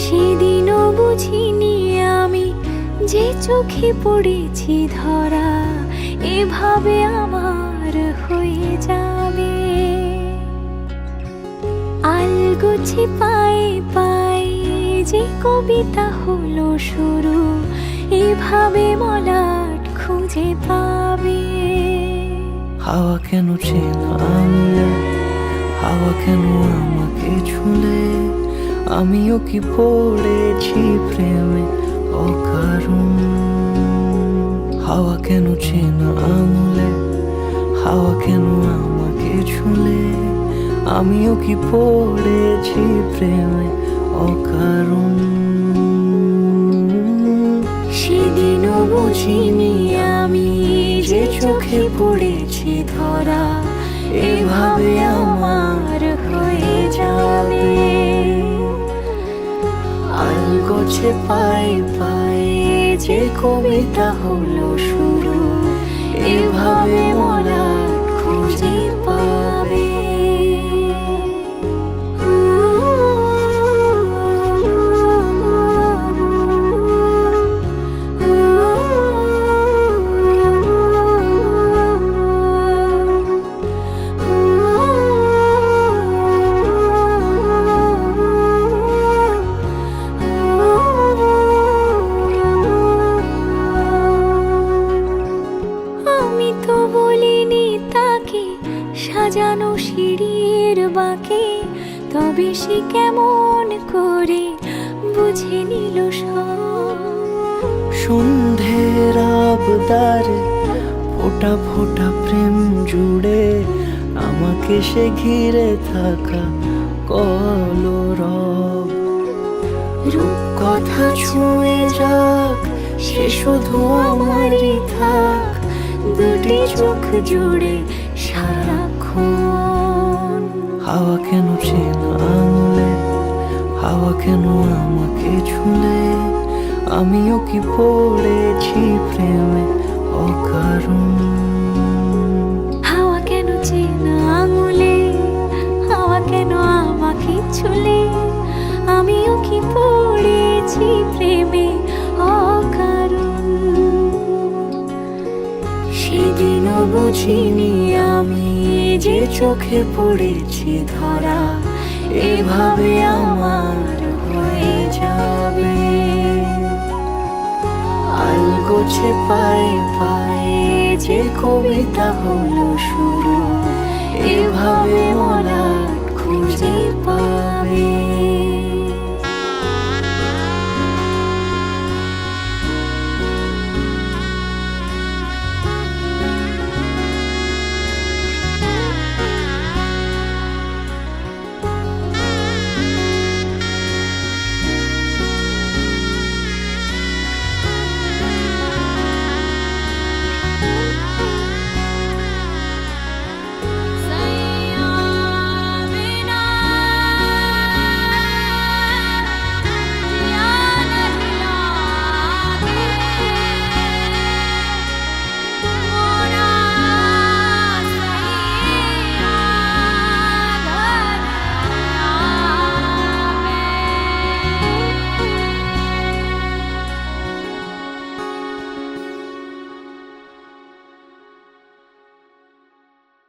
সেদিনও বুঝিনি আমি যে চোখে পড়েছি ধরা এভাবে আমার হয়ে যাবে। আলগোছে পায়ে পায়ে যে কবিতা হলো শুরু এভাবে মলাট খুঁজে পাবে। হাওয়া কেন চেনা আঙুলে, হাওয়া কেন আমাকে ছুলে, আমিও কি পড়েছি প্রেমে অকারণ। হাওয়া কেন চেনা আঙুলে, হাওয়া কেন আমাকে ছুলে, আমিও কি পড়েছি প্রেমে অকারণ। সেদিনও বুঝিনি আমি যে চোখে পড়েছি ধরা এভাবে আমার হয়ে যাবে। আলগোছে পায়ে পায়ে যে কবিতা হলো শুরু এভাবে মলাট খুঁজে পাবে। আমি তো বলিনি তাকে সাজানো সিঁড়ির বাঁকে, তবে সে কেমন করে বুঝে নিল সব। সন্ধ্যের আবদারে ফোটা ফোটা প্রেম জুড়ে আমাকে সে ঘিরে থাকা কলরব। রূপকথা ছুঁয়ে যাক সে শুধু আমারই থাক, দুটি চোখ জুড়ে সারাক্ষণ। হাওয়া কেন চেনা আঙুলে, হাওয়া কেন আমাকে ছুলে, আমিও কি পড়েছি প্রেমে অকারণ। হাওয়া কেন চেনা আঙুলে, হাওয়া কেন আমাকে ছুলে, আমিও কি পড়েছি প্রেমে অকারণ। সেদিনও বুঝিনি আমি যে চোখে পড়েছি ধরা এভাবে আমার হয়ে যাবে। আলগোছে পায়ে পায়ে যে কবিতা হলো শুরু এভাবে মলাট খুঁজে পাবে।